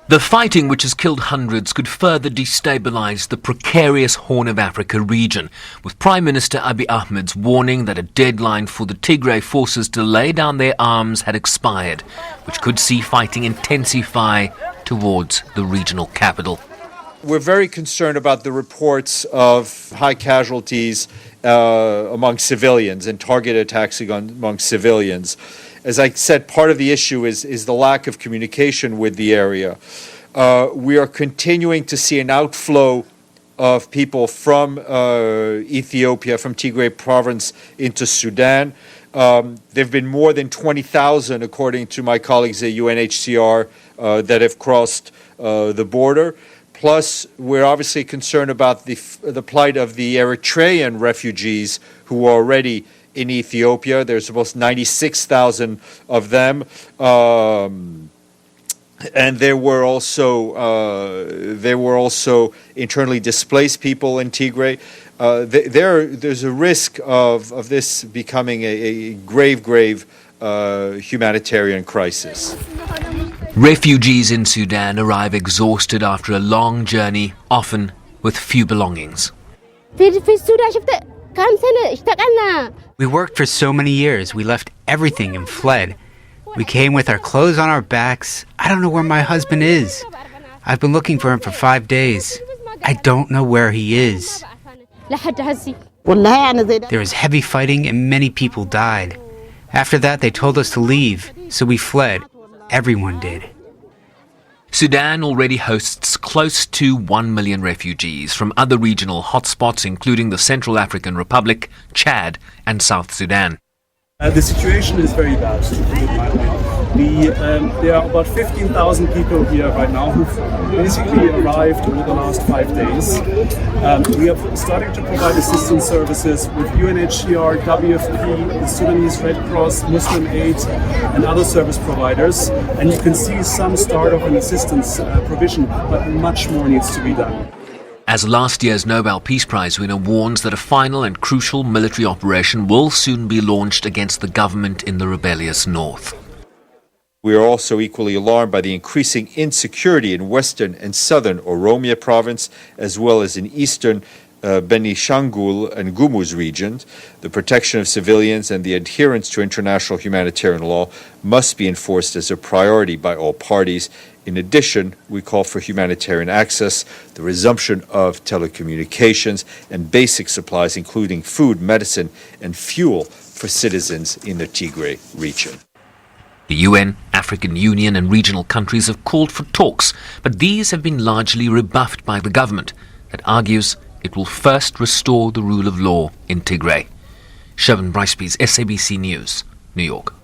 The fighting, which has killed hundreds, could further destabilise the precarious Horn of Africa region, with Prime Minister Abiy Ahmed's warning that a deadline for the Tigray forces to lay down their arms had expired, which could see fighting intensify towards the regional capital. We're very concerned about the reports of high casualties among civilians and targeted attacks among civilians. As I said, part of the issue is the lack of communication with the area. We are continuing to see an outflow of people from Ethiopia, from Tigray province into Sudan. There have been more than 20,000, according to my colleagues at UNHCR, that have crossed the border. Plus, we're obviously concerned about the plight of the Eritrean refugees who are already in Ethiopia. There's almost 96,000 of them, and there were also internally displaced people in Tigray. There's a risk of this becoming a grave humanitarian crisis. Refugees in Sudan arrive exhausted after a long journey, often with few belongings. We worked for so many years. We left everything and fled. We came with our clothes on our backs. I don't know where my husband is. I've been looking for him for 5 days. I don't know where he is. There was heavy fighting and many people died. After that, they told us to leave, so we fled. Everyone did. Sudan already hosts close to 1 million refugees from other regional hotspots, including the Central African Republic, Chad, and South Sudan. The situation is very bad, to put it mildly. There are about 15,000 people here right now who've basically arrived over the last 5 days. We are starting to provide assistance services with UNHCR, WFP, the Sudanese Red Cross, Muslim Aid, and other service providers. And you can see some start of an assistance provision, but much more needs to be done. As last year's Nobel Peace Prize winner warns that a final and crucial military operation will soon be launched against the government in the rebellious north. We are also equally alarmed by the increasing insecurity in western and southern Oromia province, as well as in eastern Benishangul and Gumuz regions. The protection of civilians and the adherence to international humanitarian law must be enforced as a priority by all parties. In addition, we call for humanitarian access, the resumption of telecommunications, and basic supplies, including food, medicine, and fuel for citizens in the Tigray region. The UN, African Union, and regional countries have called for talks, but these have been largely rebuffed by the government that argues it will first restore the rule of law in Tigray. Bryce-Pease, SABC News, New York.